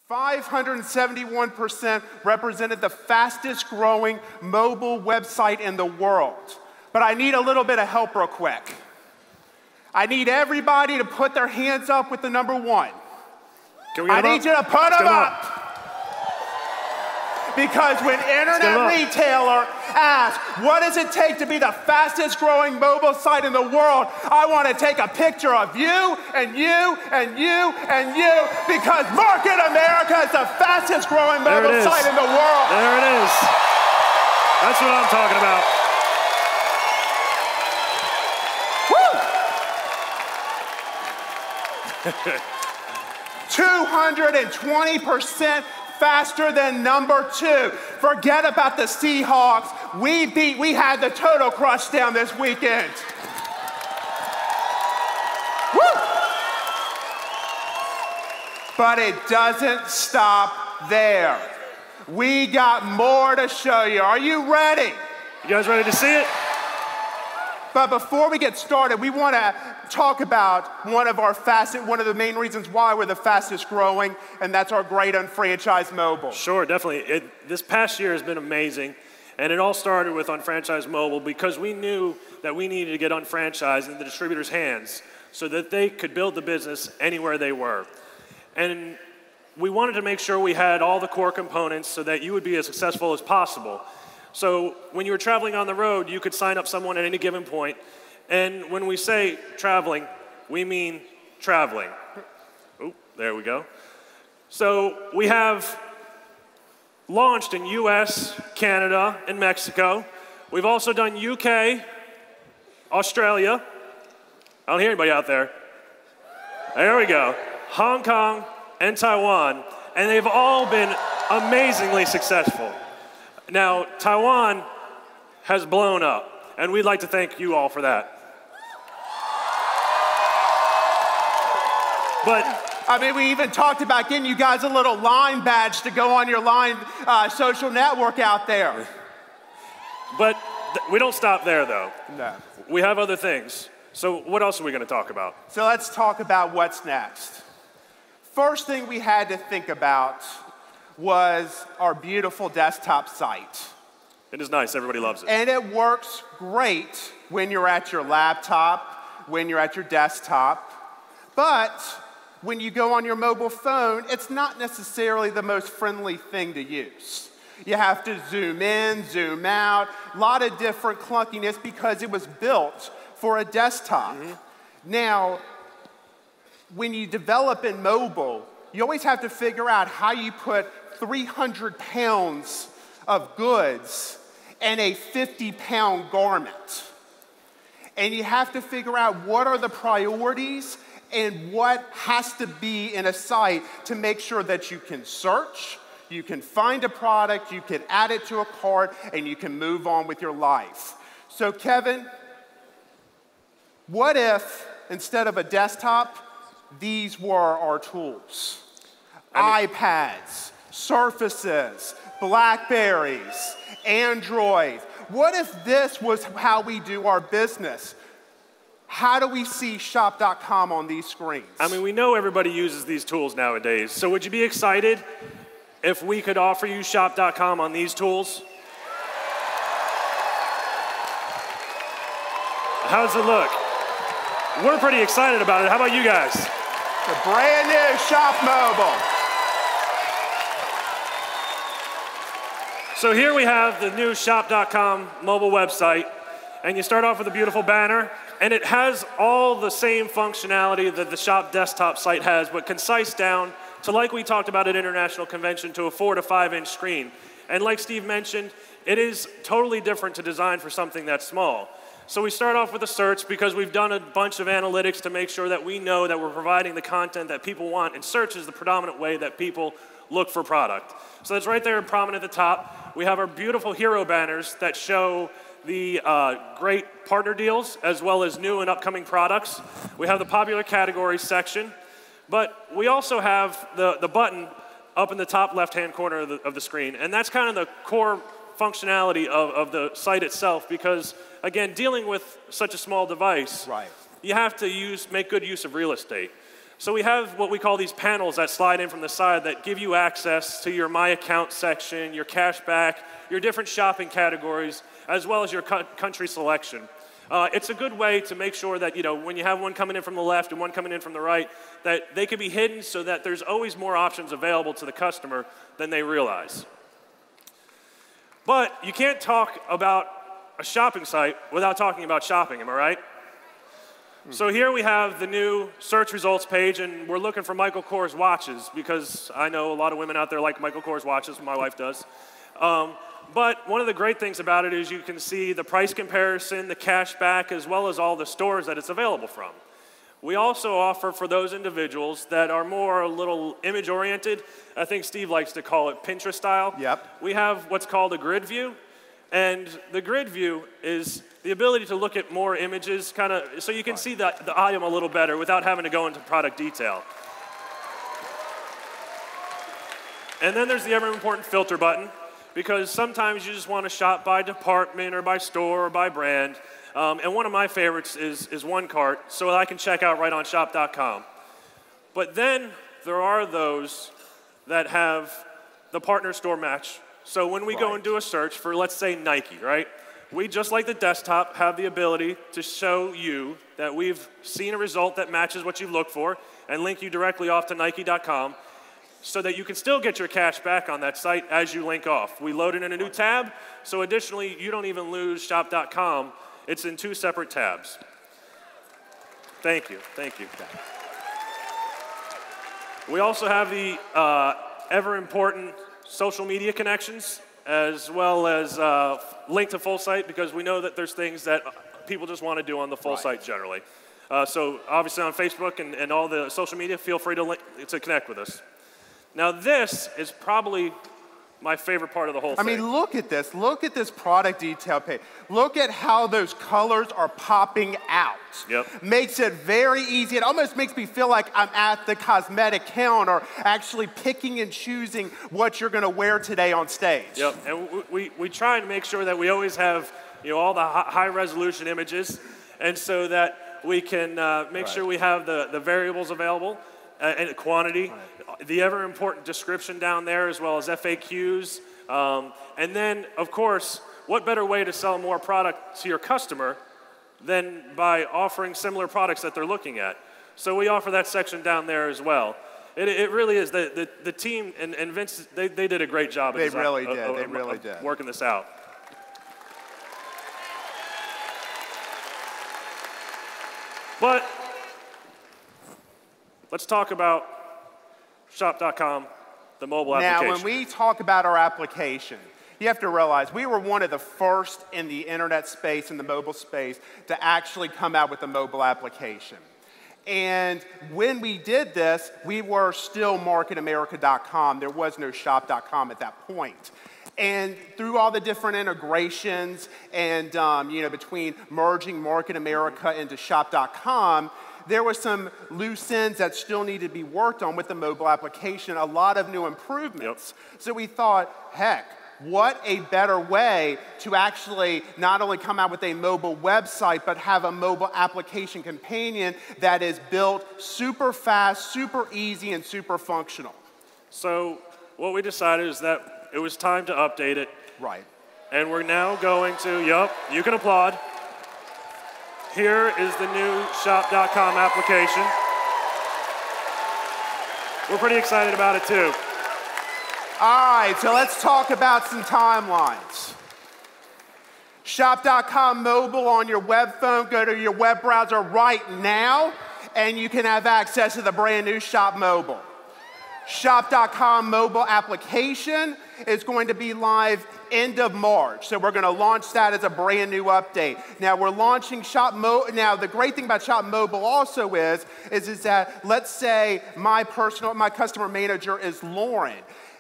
571% represented the fastest growing mobile website in the world. But I need a little bit of help real quick. I need everybody to put their hands up with the number 1. I need you to put them up. Because when internet retailer asks, what does it take to be the fastest growing mobile site in the world? I want to take a picture of you and you and you and you, because Market America is the fastest growing mobile site in the world. There it is. That's what I'm talking about. Woo! 220% faster than number 2. Forget about the Seahawks. We had the total crush down this weekend. Woo! But it doesn't stop there. We got more to show you. Are you ready? You guys ready to see it? But before we get started, we want to talk about one of the main reasons why we're the fastest growing, and that's our great unfranchised mobile. Sure, definitely. This past year has been amazing, and it all started with unfranchised mobile because we knew that we needed to get unfranchised in the distributors' hands so that they could build the business anywhere they were. And we wanted to make sure we had all the core components so that you would be as successful as possible. So when you were traveling on the road, you could sign up someone at any given point. And when we say traveling, we mean traveling. Oh, there we go. So we have launched in US, Canada, and Mexico. We've also done UK, Australia. I don't hear anybody out there. There we go. Hong Kong and Taiwan. And they've all been amazingly successful. Now, Taiwan has blown up, and we'd like to thank you all for that. But I mean, we even talked about getting you guys a little line badge to go on your line social network out there. But we don't stop there, though. No. We have other things. So what else are we going to talk about? So let's talk about what's next. First thing we had to think about was our beautiful desktop site. It is nice. Everybody loves it. And it works great when you're at your laptop, when you're at your desktop. But when you go on your mobile phone, it's not necessarily the most friendly thing to use. You have to zoom in, zoom out, a lot of different clunkiness because it was built for a desktop. Now, when you develop in mobile, you always have to figure out how you put 300 pounds of goods in a 50-pound garment. And you have to figure out what are the priorities and what has to be in a site to make sure that you can search, you can find a product, you can add it to a cart, and you can move on with your life. So Kevin, what if instead of a desktop, these were our tools? iPads, Surfaces, Blackberries, Android. What if this was how we do our business? How do we see shop.com on these screens? I mean, we know everybody uses these tools nowadays. So would you be excited if we could offer you shop.com on these tools? How does it look? We're pretty excited about it. How about you guys? The brand new Shop Mobile. So here we have the new shop.com mobile website, and you start off with a beautiful banner, and it has all the same functionality that the Shop desktop site has, but concise down to, like we talked about at International Convention, to a 4 to 5 inch screen. And like Steve mentioned, it is totally different to design for something that's small. So we start off with a search because we've done a bunch of analytics to make sure that we know that we're providing the content that people want, and search is the predominant way that people look for product. So that's right there prominent at the top. We have our beautiful hero banners that show the great partner deals as well as new and upcoming products. We have the popular categories section, but we also have the button up in the top left-hand corner of the screen, and that's kind of the core functionality of the site itself because, again, dealing with such a small device, right, you have to make good use of real estate. So we have what we call these panels that slide in from the side that give you access to your My Account section, your cashback, your different shopping categories, as well as your country selection. It's a good way to make sure that, when you have one coming in from the left and one coming in from the right, that they can be hidden so that there's always more options available to the customer than they realize. But you can't talk about a shopping site without talking about shopping, am I right? So here we have the new search results page, and we're looking for Michael Kors watches because I know a lot of women out there like Michael Kors watches. My wife does. But one of the great things about it is you can see the price comparison, the cashback, as well as all the stores that it's available from. We also offer for those individuals that are more a little image-oriented, I think Steve likes to call it Pinterest style. Yep. We have what's called a grid view. And the grid view is the ability to look at more images, so you can see the item a little better without having to go into product detail. And then there's the ever-important filter button, because sometimes you just want to shop by department or by store or by brand. And one of my favorites is one cart, so I can check out right on shop.com. But then there are those that have the partner store match. So when we go and do a search for, let's say, Nike, right? We, just like the desktop, have the ability to show you that we've seen a result that matches what you look for and link you directly off to Nike.com so that you can still get your cash back on that site as you link off. We load it in a new tab, so additionally, you don't even lose shop.com. It's in 2 separate tabs. Thank you, thank you. We also have the ever-important social media connections, as well as link to full site, because we know that there's things that people just want to do on the full site generally. So obviously on Facebook and all the social media, feel free to connect with us. Now this is probably my favorite part of the whole thing. I mean, look at this. Look at this product detail page. Look at how those colors are popping out. Yep. Makes it very easy. It almost makes me feel like I'm at the cosmetic counter actually picking and choosing what you're going to wear today on stage. Yep, and we try and make sure that we always have all the high resolution images, and so that we can make sure we have the variables available and the quantity. The ever-important description down there, as well as FAQs. And then, of course, what better way to sell more product to your customer than by offering similar products that they're looking at? So we offer that section down there as well. It really is. The team and Vince, they did a great job. They really did. They really did. Working this out. But let's talk about shop.com, the mobile application. Now, when we talk about our application, you have to realize we were one of the first in the internet space, in the mobile space, to actually come out with a mobile application. And when we did this, we were still marketamerica.com. There was no shop.com at that point. And through all the different integrations and between merging Market America into shop.com, there were some loose ends that still needed to be worked on with the mobile application, a lot of new improvements. Yep. So we thought, heck, what a better way to actually not only come out with a mobile website, but have a mobile application companion that is built super fast, super easy, and super functional. So what we decided is that it was time to update it. Right. And we're now going to, you can applaud. Here is the new shop.com application. We're pretty excited about it too. All right, so let's talk about some timelines. Shop.com mobile on your web phone, go to your web browser right now, and you can have access to the brand new Shop Mobile. Shop.com mobile application is going to be live end of March. So we're going to launch that as a brand new update. Now we're launching Shop Mobile. Now the great thing about Shop Mobile also is that let's say my customer manager is Lauren.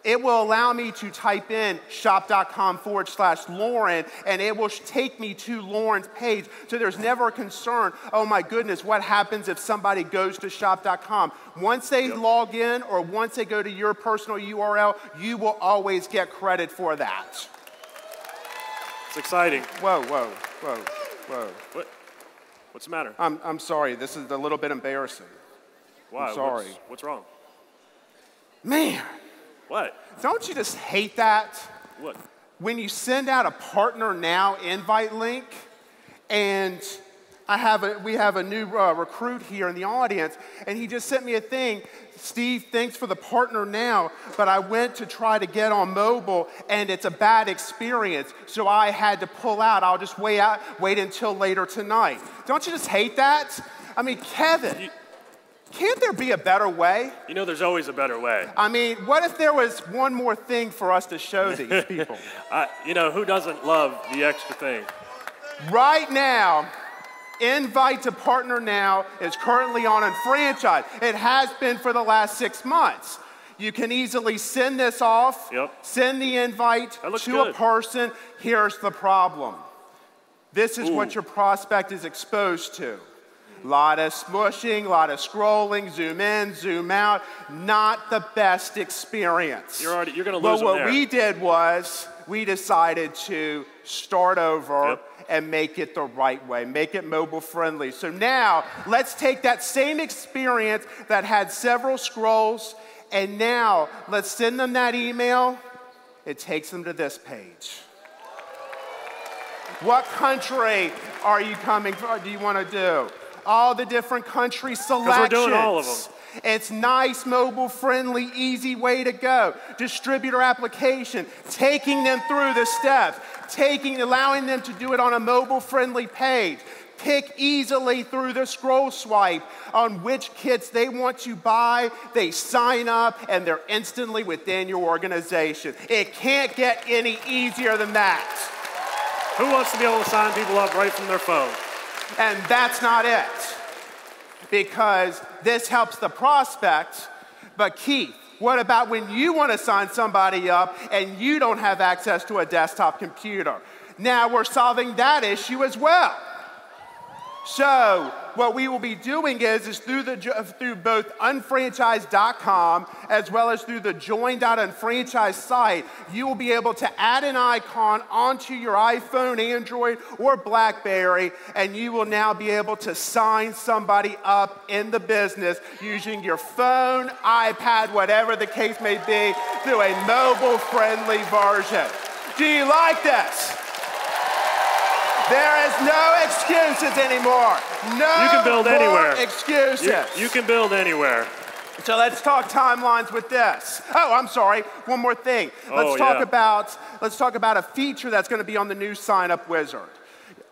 It will allow me to type in shop.com/Lauren, and it will take me to Lauren's page. So there's never a concern, oh my goodness, what happens if somebody goes to shop.com? Once they log in or once they go to your personal URL, you will always get credit for that. It's exciting. Whoa. What's the matter? I'm sorry, this is a little bit embarrassing. Why? I'm sorry. What's wrong? Man, What? don't you just hate that? What? When you send out a Partner Now invite link, and we have a new recruit here in the audience, and he just sent me a thing. Steve, thanks for the Partner Now, but I went to try to get on mobile, and it's a bad experience, so I had to pull out. I'll just wait until later tonight. Don't you just hate that? I mean, Kevin, can't there be a better way? You know, there's always a better way. I mean, what if there was one more thing for us to show these people? You know, who doesn't love the extra thing? Right now, invite to Partner Now is currently on Unfranchise. It has been for the last 6 months. You can easily send this off, send the invite to a person. Here's the problem. This is what your prospect is exposed to. A lot of smushing, a lot of scrolling, zoom in, zoom out. Not the best experience. You're going to lose them there. What we did was we decided to start over and make it the right way, make it mobile friendly. So now let's take that same experience that had several scrolls, and now let's send them that email. It takes them to this page. What country are you coming from? Do you want to do? All the different country selections. Because we're doing all of them. It's nice, mobile-friendly, easy way to go. Distributor application, taking them through the steps, allowing them to do it on a mobile-friendly page. Pick easily through the scroll swipe on which kits they want to buy. They sign up, and they're instantly within your organization. It can't get any easier than that. Who wants to be able to sign people up right from their phone? And that's not it, because this helps the prospect. But Keith, what about when you want to sign somebody up and you don't have access to a desktop computer? Now we're solving that issue as well. So what we will be doing is through both unfranchise.com as well as through the join.unfranchise site, you will be able to add an icon onto your iPhone, Android, or BlackBerry, and you will now be able to sign somebody up in the business using your phone, iPad, whatever the case may be, through a mobile-friendly version. Do you like this? There is no excuses anymore. No you can build more anywhere. Excuses. You can build anywhere. So let's talk timelines with this. Oh, I'm sorry. One more thing. Let's talk about a feature that's going to be on the new sign-up wizard.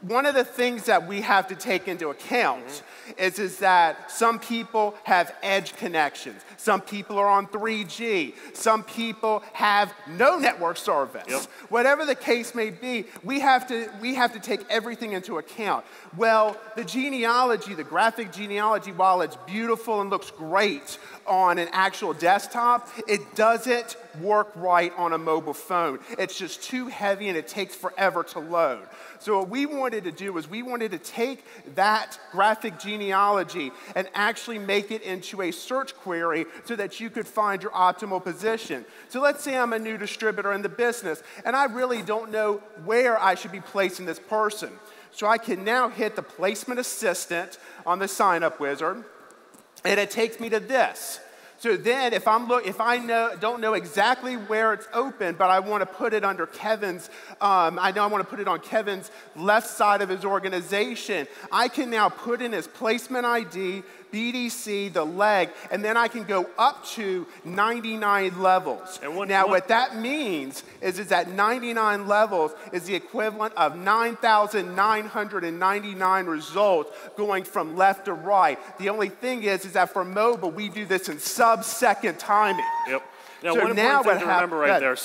One of the things that we have to take into account is that some people have edge connections. Some people are on 3G. Some people have no network service. Whatever the case may be, we have to take everything into account. Well, the genealogy, the graphic genealogy, while it's beautiful and looks great on an actual desktop, it doesn't work right on a mobile phone. It's just too heavy and it takes forever to load. So what we wanted to do was we wanted to take that graphic genealogy and actually make it into a search query so that you could find your optimal position. So let's say I'm a new distributor in the business and I really don't know where I should be placing this person. So I can now hit the placement assistant on the sign-up wizard, and it takes me to this. So then if I don't know exactly where it's open, but I want to put it under Kevin's, I know I want to put it on Kevin's left side of his organization, I can now put in his placement ID, BDC, the leg, and then I can go up to 99 levels. What that means is that 99 levels is the equivalent of 9,999 results going from left to right. The only thing is that for mobile, we do this in sub-second timing. Now, so one important thing to remember right there,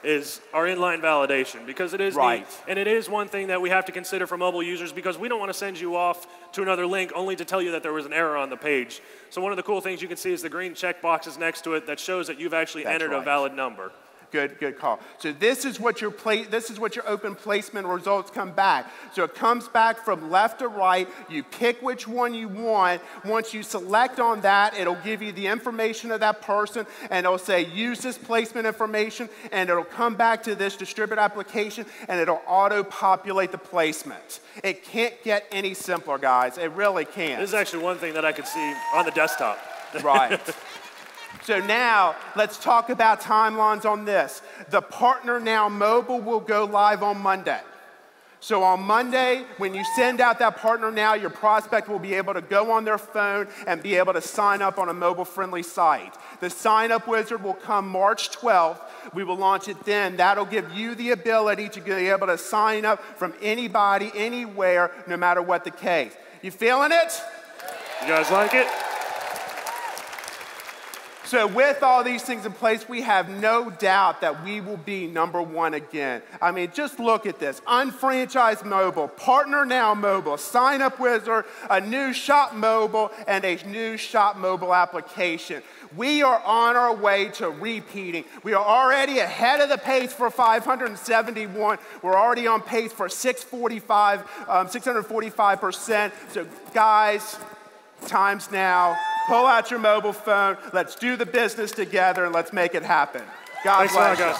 is our inline validation, because it is neat, and it is one thing that we have to consider for mobile users, because we don't want to send you off to another link only to tell you that there was an error on the page. So one of the cool things you can see is the green check boxes next to it that shows that you've actually entered a valid number. Good call. So this is what your open placement results come back. So it comes back from left to right. You pick which one you want. Once you select on that, it'll give you the information of that person, and it'll say use this placement information, and it'll come back to this distributor application, and it'll auto-populate the placement. It can't get any simpler, guys. It really can't. This is actually one thing that I could see on the desktop. Right. So now, let's talk about timelines on this. The Partner Now mobile will go live on Monday. So on Monday, when you send out that Partner Now, your prospect will be able to go on their phone and be able to sign up on a mobile-friendly site. The sign-up wizard will come March 12th. We will launch it then. That'll give you the ability to be able to sign up from anybody, anywhere, no matter what the case. You feeling it? You guys like it? So with all these things in place, we have no doubt that we will be #1 again. I mean, just look at this. Unfranchised mobile, Partner Now mobile, Sign Up Wizard, a new Shop Mobile, and a new Shop Mobile application. We are on our way to repeating. We are already ahead of the pace for 571. We're already on pace for 645%. So guys, time's now. Pull out your mobile phone. Let's do the business together and let's make it happen. God bless you.